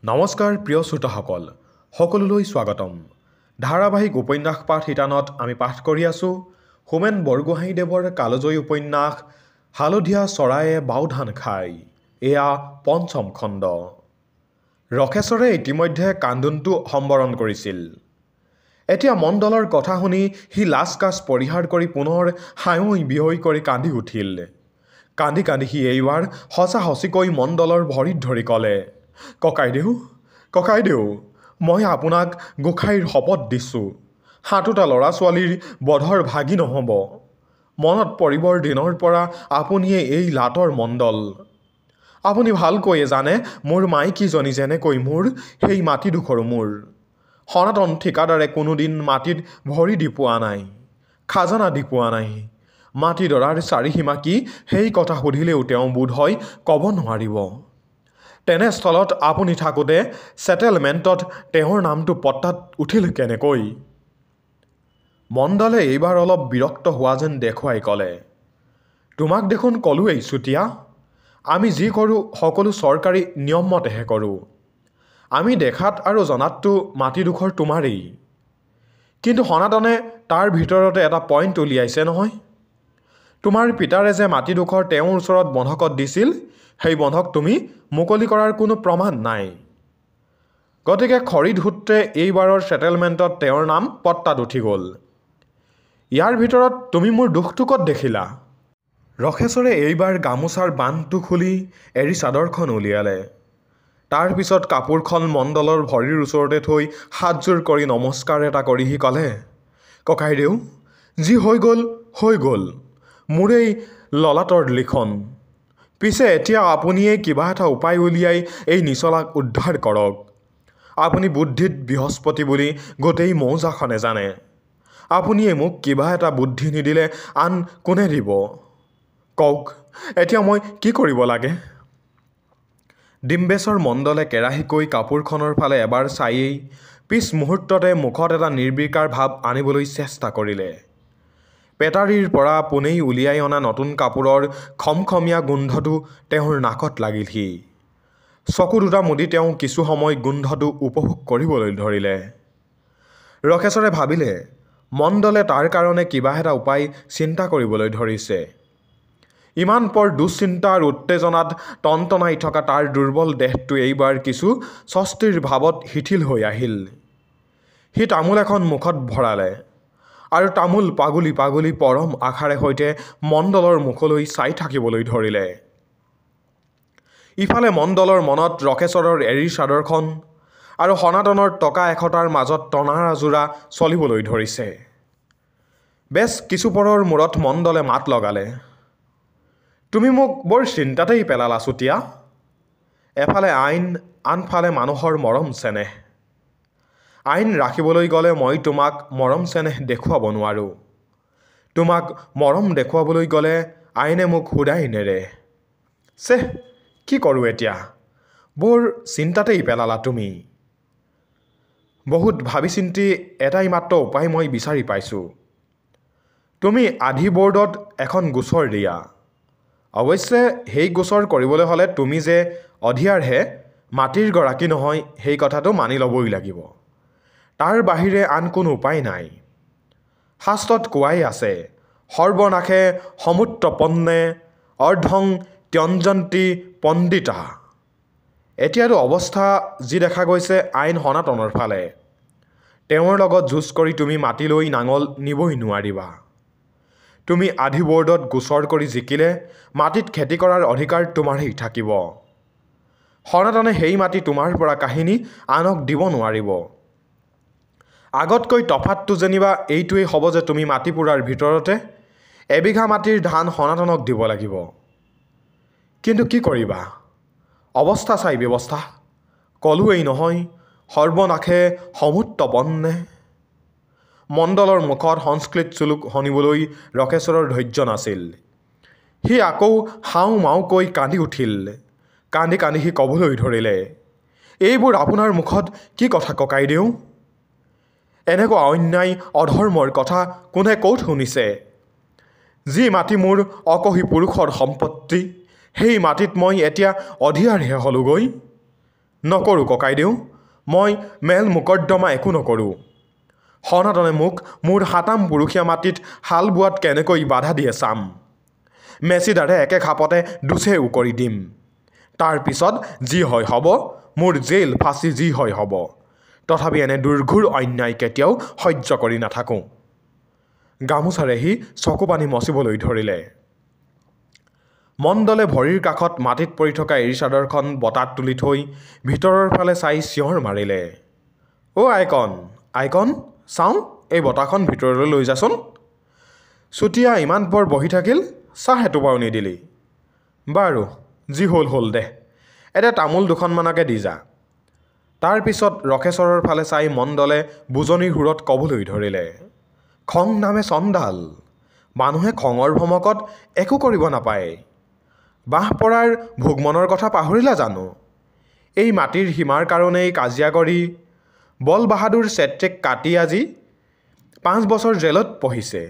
নমস্কাৰ প্ৰিয় শ্ৰোতাসকল, সকলোলৈ স্বাগতম। ধাৰাবাহিক উপন্যাস পাঠ শিতানত আমি পাঠ কৰি আছোঁ হোমেন বৰগোহাঞিদেৱৰ কালজয়ী উপন্যাস হালধীয়া চৰায়ে বাওধান খায়। এয়া পঞ্চম খণ্ড। ৰখেশ্বৰে ইতিমধ্যে কান্দোনটো সম্বৰণ কৰিছিল। এতিয়া মণ্ডলৰ কথা শুনি সি লাজ কাজ পৰিহাৰ কৰি পুনৰ হায়ৈ বিয়ৈ কৰি কান্দি উঠিল। কান্দি কান্দি সি এইবাৰ সঁচাসঁচিকৈ মণ্ডলৰ ভৰিত ধৰি ক'লে, ককাইদেউ, মই আপোনাক গোসাঁইৰ শপত দিছোঁ, সাতোটা ল'ৰা ছোৱালীৰ বধৰ ভাগি নহ'ব। মনত পৰিবৰ দিনৰ পৰা আপুনিয়ে এই লাটৰ মণ্ডল। আপুনি ভালকৈয়ে জানে মোৰ মাইকীজনী যেনেকৈ মোৰ, সেই মাটিডোখৰো মোৰ। সনাতন ঠিকাদাৰে কোনোদিন মাটিত ভৰি দি পোৱা নাই, খাজানা দি পোৱা নাই। মাটিডৰাৰ চাৰিসীমা কি সেই কথা সুধিলেও তেওঁ বোধহয় ক'ব নোৱাৰিব। তেনেস্থলত আপুনি থাকোঁতে ছেটেলমেণ্টত তেওঁৰ নামটো পট্টাত উঠিল কেনেকৈ? মণ্ডলে এইবাৰ অলপ বিৰক্ত হোৱা যেন দেখুৱাই ক'লে, তোমাক দেখোন ক'লোৱেই চুতীয়া, আমি যি কৰোঁ সকলো চৰকাৰী নিয়মমতেহে কৰোঁ। আমি দেখাত আৰু জনাততো মাটিডোখৰ তোমাৰেই, কিন্তু সনাতনে তাৰ ভিতৰতে এটা পইণ্ট উলিয়াইছে নহয়। তোমাৰ পিতাৰে যে মাটিডোখৰ তেওঁৰ ওচৰত বন্ধকত দিছিল, সেই বন্ধক তুমি মুকলি কৰাৰ কোনো প্ৰমাণ নাই। গতিকে খৰিদ সূত্ৰে এইবাৰৰ ছেটেলমেণ্টত তেওঁৰ নাম পট্টাত উঠি গ'ল। ইয়াৰ ভিতৰত তুমি মোৰ দুখটো ক'ত দেখিলা? ৰখেশ্বৰে এইবাৰ গামোচাৰ বান্ধটো খুলি এৰী চাদৰখন উলিয়ালে। তাৰ পিছত কাপোৰখন মণ্ডলৰ ভৰিৰ ওচৰতে থৈ হাতযোৰ কৰি নমস্কাৰ এটা কৰি সি ক'লে, ককাইদেউ, যি হৈ গ'ল, মোৰেই ললাটৰ লিখন। পিছে এতিয়া আপুনিয়ে কিবা এটা উপায় উলিয়াই এই নিচলাক উদ্ধাৰ কৰক। আপুনি বুদ্ধিত বৃহস্পতি বুলি গোটেই মৌজাখনে জানে। আপুনিয়ে মোক কিবা এটা বুদ্ধি নিদিলে আন কোনে দিব? কওক, এতিয়া মই কি কৰিব লাগে? ডিম্বেশ্বৰ মণ্ডলে কেৰাহীকৈ কাপোৰখনৰ ফালে এবাৰ চায়েই পিছ মুহূৰ্ততে মুখত এটা নিৰ্বিকাৰ ভাৱ আনিবলৈ চেষ্টা কৰিলে। পেটাৰীৰ পৰা পোনেই উলিয়াই অনা নতুন কাপোৰৰ খমখমীয়া গোন্ধটো তেওঁৰ নাকত লাগিলহি। চকু দুটা মুদি তেওঁ কিছু সময় গোন্ধটো উপভোগ কৰিবলৈ ধৰিলে। ৰখেশ্বৰে ভাবিলে, মণ্ডলে তাৰ কাৰণে কিবা এটা উপায় চিন্তা কৰিবলৈ ধৰিছে। ইমান পৰ দুশ্চিন্তা আৰু উত্তেজনাত টনটনাই থকা তাৰ দুৰ্বল দেহটো এইবাৰ কিছু স্বস্তিৰ ভাৱত শিথিল হৈ আহিল। সি তামোল এখন মুখত ভৰালে আৰু তামোল পাগুলি পাগুলি পৰম আশাৰে সৈতে মণ্ডলৰ মুখলৈ চাই থাকিবলৈ ধৰিলে। ইফালে মণ্ডলৰ মনত ৰখেশ্বৰৰ এৰীৰ চাদৰখন আৰু সনাতনৰ টকা 100টাৰ মাজত টনাৰ আজোৰা চলিবলৈ ধৰিছে। বেছ কিছুপৰৰ মূৰত মণ্ডলে মাত লগালে, তুমি মোক বৰ চিন্তাতেই পেলালা চুতীয়া। এফালে আইন, আনফালে মানুহৰ মৰম চেনেহ। আইন ৰাখিবলৈ গ'লে মই তোমাক মৰম চেনেহ দেখুৱাব নোৱাৰোঁ। তোমাক মৰম দেখুৱাবলৈ গ'লে আইনে মোক শুদাই নেৰে। চেহ, কি কৰোঁ এতিয়া? বৰ চিন্তাতেই পেলালা তুমি। বহুত ভাবি চিন্তি এটাই মাত্ৰ উপায় মই বিচাৰি পাইছোঁ। তুমি আধি বৰ্ডত এখন গোচৰ দিয়া। অৱশ্যে সেই গোচৰ কৰিবলৈ হ'লে তুমি যে অধিয়াৰহে, মাটিৰ গৰাকী নহয়, সেই কথাটো মানি ল'বই লাগিব। তাৰ বাহিৰে আন কোনো উপায় নাই। শাস্ত্ৰত কোৱাই আছে, সৰ্বনাশে সমুত্ৰপন্নে অৰ্ধং ত্যঞ্জন্তি পণ্ডিতা। এতিয়াতো অৱস্থা যি দেখা গৈছে আইন সনাতনৰ ফালে। তেওঁৰ লগত যুঁজ কৰি তুমি মাটিলৈ নাঙল নিবই নোৱাৰিবা। তুমি আধি বৰ্ডত গোচৰ কৰি জিকিলে মাটিত খেতি কৰাৰ অধিকাৰ তোমাৰেই থাকিব। সনাতনে সেই মাটি তোমাৰ পৰা কাহিনী আনক দিব নোৱাৰিব। আগতকৈ তফাতটো যেনিবা এইটোৱেই হ'ব যে তুমি মাটি পুৰাৰ ভিতৰতে এবিঘা মাটিৰ ধান সনাতনক দিব লাগিব। কিন্তু কি কৰিবা? অৱস্থা চাই ব্যৱস্থা। ক'লোৱেই নহয়, সৰ্বনাশে সমুত্ৰপন্নে। মণ্ডলৰ মুখত সংস্কৃত শ্লোক শুনিবলৈ ৰখেশ্বৰৰ ধৈৰ্য নাছিল। সি আকৌ হাও মাওকৈ কান্দি উঠিল। কান্দি কান্দি সি ক'বলৈ ধৰিলে, এইবোৰ আপোনাৰ মুখত কি কথা ককাইদেউ? এনেকুৱা অন্যায় অধৰ্মৰ কথা কোনে ক'ত শুনিছে? যি মাটি মোৰ অকহি পুৰুষৰ সম্পত্তি, সেই মাটিত মই এতিয়া অধিয়াৰহে হ'লোগৈ। নকৰোঁ ককাইদেউ, মই মেল মোকদ্দমা একো নকৰোঁ। সনাতনে মোক মোৰ সাতাম পুৰুষীয়া মাটিত হাল বোৱাত কেনেকৈ বাধা দিয়ে চাম। মেচিদাৰে একে খাপতে দুচে উকৰি দিম। তাৰ পিছত যি হয় হ'ব, মোৰ জেইল ফাঁচি যি হয় হ'ব। তথাপি এনে দুৰ্ঘোৰ অন্যায় কেতিয়াও সহ্য কৰি নাথাকোঁ। গামোচাৰে সি চকু পানী মচিবলৈ ধৰিলে। মণ্ডলে ভৰিৰ কাষত মাটিত পৰি থকা এৰী চাদৰখন বতাত তুলি থৈ ভিতৰৰ ফালে চাই চিঞৰ মাৰিলে, অ' আইকন, আইকন, চাওঁ এই বতাহখন ভিতৰলৈ লৈ যাচোন। চুতীয়া ইমান পৰ বহি থাকিল, চাহ এটোপাও নিদিলি। বাৰু যি হ'ল হ'ল দে, এতিয়া তামোল দুখনমানকে দি যা। তাৰ পিছত ৰখেশ্বৰৰ ফালে চাই মণ্ডলে বুজনিৰ সুৰত ক'বলৈ ধৰিলে, খং নামে চণ্ডাল, মানুহে খঙৰ ভমকত একো কৰিব নাপায়। বাঁহ পৰাৰ ভোগমনৰ কথা পাহৰিলা জানো? এই মাটিৰ সীমাৰ কাৰণেই কাজিয়া কৰি বল বাহাদুৰ চেত্ৰীক কাটি আজি 5 বছৰ জেলত পঢ়িছে।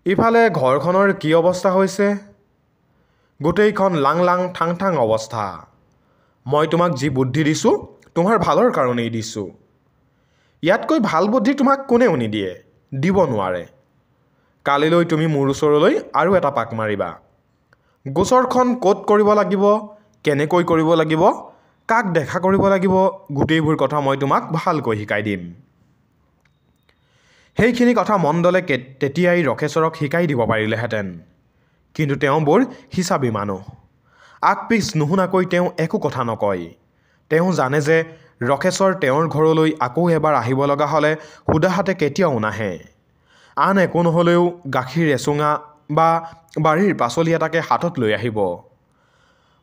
ইফালে ঘৰখনৰ কি অৱস্থা হৈছে, গোটেইখন লাং লাং ঠাং ঠাং অৱস্থা। মই তোমাক যি বুদ্ধি দিছোঁ তোমাৰ ভালৰ কাৰণেই দিছোঁ। ইয়াতকৈ ভাল বুদ্ধি তোমাক কোনেও নিদিয়ে, দিব নোৱাৰে। কালিলৈ তুমি মোৰ ওচৰলৈ আৰু এটা পাক মাৰিবা। গোচৰখন ক'ত কৰিব লাগিব, কেনেকৈ কৰিব লাগিব, কাক দেখা কৰিব লাগিব, গোটেইবোৰ কথা মই তোমাক ভালকৈ শিকাই দিম। সেইখিনি কথা মণ্ডলে তেতিয়াই ৰখেশ্বৰক শিকাই দিব পাৰিলেহেঁতেন, কিন্তু তেওঁ বৰ হিচাবী মানুহ। আগ পিছ নুশুনাকৈ তেওঁ একো কথা নকয়। তেওঁ জানে যে ৰখেশ্বৰ তেওঁৰ ঘৰলৈ আকৌ এবাৰ আহিব লগা হ'লে সুদাহাতে কেতিয়াও নাহে। আন একো নহ'লেও গাখীৰ এচুঙা বা বাৰীৰ পাচলি এটাকে হাতত লৈ আহিব।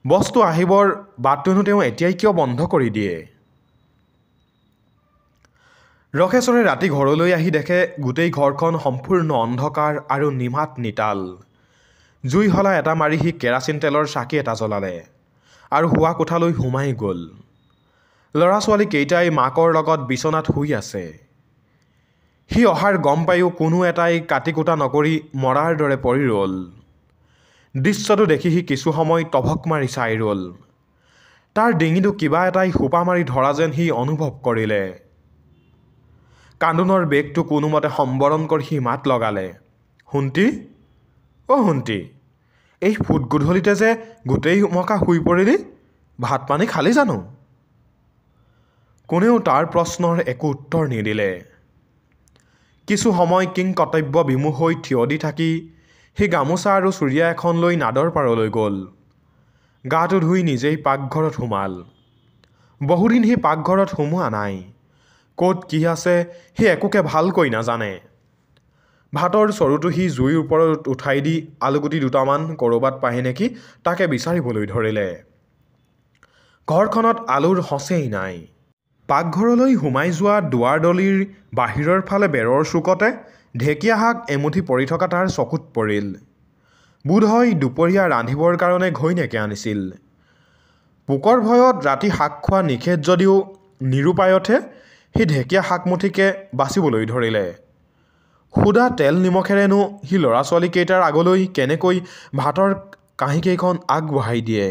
বস্তু আহিবৰ বাটটোনো তেওঁ এতিয়াই কিয় বন্ধ কৰি দিয়ে? ৰখেশ্বৰে ৰাতি ঘৰলৈ আহি দেখে গোটেই ঘৰখন সম্পূৰ্ণ অন্ধকাৰ আৰু নিমাত নিতাল। জুই হলা এটা মাৰি সি কেৰাচিন তেলৰ চাকি এটা জ্বলালে আৰু শোৱা কোঠালৈ সোমাই গ'ল। ল'ৰা ছোৱালী কেইটাই মাকৰ লগত বিচনাত শুই আছে। সি অহাৰ গম পায়ো কোনো এটাই কাটি কুটা নকৰি মৰাৰ দৰে পৰি ৰ'ল। দৃশ্যটো দেখি সি কিছু সময় টভক মাৰি চাই ৰ'ল। তাৰ ডিঙিটো কিবা এটাই সোপা মাৰি ধৰা যেন সি অনুভৱ কৰিলে। কান্দোনৰ বেগটো কোনোমতে সম্বৰণ কৰি সি মাত লগালে, শুন্তি, অ' শুন্তি, এই ফুট গধূলিতে যে গোটেই মকা শুই পৰিলি, ভাত পানী খালি জানো? কোনেও তাৰ প্ৰশ্নৰ একো উত্তৰ নিদিলে। কিছু সময় কিংকৰ্তব্য বিমুখ হৈ থিয় দি থাকি সি গামোচা আৰু চুৰিয়া এখন লৈ নাদৰ পাৰলৈ গ'ল। গাটো ধুই নিজেই পাকঘৰত সোমাল। বহুদিন সি পাকঘৰত সোমোৱা নাই। ক'ত কি আছে সি একোকে ভালকৈ নাজানে। ভাতৰ চৰুটো সি জুইৰ ওপৰত উঠাই দি আলুগুটি দুটামান ক'ৰবাত পায় নেকি তাকে বিচাৰিবলৈ ধৰিলে। ঘৰখনত আলুৰ সঁচেই নাই। পাকঘৰলৈ সোমাই যোৱা দুৱাৰদলিৰ বাহিৰৰ ফালে বেৰৰ চুকতে ঢেকীয়া শাক এমুঠি পৰি থকা তাৰ চকুত পৰিল। বোধহয় দুপৰীয়া ৰান্ধিবৰ কাৰণে ঘৈণীয়েকে আনিছিল। পোকৰ ভয়ত ৰাতি শাক খোৱা নিষেধ যদিও নিৰুপায়তহে সি ঢেকীয়া শাকমুঠিকে বাচিবলৈ ধৰিলে। সুদা তেল নিমখেৰেনো সি ল'ৰা ছোৱালীকেইটাৰ আগলৈ কেনেকৈ ভাতৰ কাঁহীকেইখন আগবঢ়াই দিয়ে।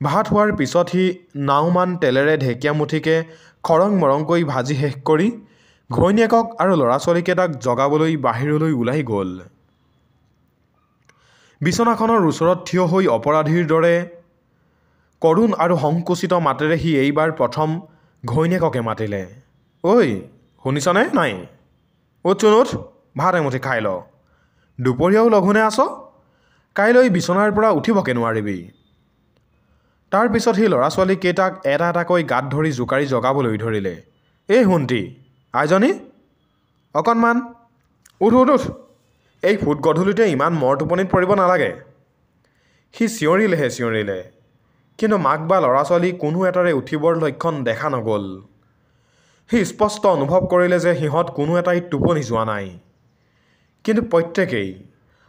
ভাত হোৱাৰ পিছত সি নাওমান তেলেৰে ঢেকীয়া মুঠিকে খৰং মৰংকৈ ভাজি শেষ কৰি ঘৈণীয়েকক আৰু ল'ৰা ছোৱালীকেইটাক জগাবলৈ বাহিৰলৈ ওলাই গ'ল। বিচনাখনৰ ওচৰত থিয় হৈ অপৰাধীৰ দৰে কৰুণ আৰু সংকুচিত মাতেৰে সি এইবাৰ প্ৰথম ঘৈণীয়েককে মাতিলে, ঐ শুনিছনে নাই? উঠচোন উঠ, ভাত এমুঠি খাই ল। দুপৰীয়াও লঘোণে আছ, কাইলৈ বিচনাৰ পৰা উঠিবকে নোৱাৰিবি। তাৰ পিছত সি ল'ৰা ছোৱালীকেইটাক এটা এটাকৈ গাত ধৰি জোকাৰি জগাবলৈ ধৰিলে, এই শুন্তি, আইজনী, অকণমান উঠ উঠ উঠ, এই ফুট গধূলিতে ইমান মৰ টোপনিত পৰিব নালাগে। সি চিঞৰিলে, কিন্তু মাক বা ল'ৰা ছোৱালী কোনো এটাৰে উঠিবৰ লক্ষণ দেখা নগ'ল। সি স্পষ্ট অনুভৱ কৰিলে যে সিহঁত কোনো এটাই টোপনি যোৱা নাই, কিন্তু প্ৰত্যেকেই,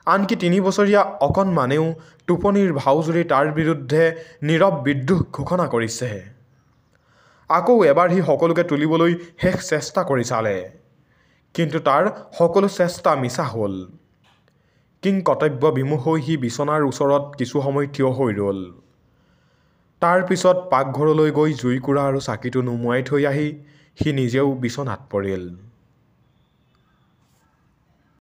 আনকি 3 বছৰীয়া অকণমানেও টোপনিৰ ভাওজুৰি তাৰ বিৰুদ্ধে নীৰৱ বিদ্ৰোহ ঘোষণা কৰিছে। আকৌ এবাৰ সি সকলোকে তুলিবলৈ শেষ চেষ্টা কৰি চালে, কিন্তু তাৰ সকলো চেষ্টা মিছা হ'ল। কিংকৰ্তব্য বিমুখ হৈ সি বিচনাৰ ওচৰত কিছু সময় থিয় হৈ ৰ'ল। তাৰ পিছত পাকঘৰলৈ গৈ জুইকুৰা আৰু চাকিটো নুমুৱাই থৈ আহি সি নিজেও বিচনাত পৰিল।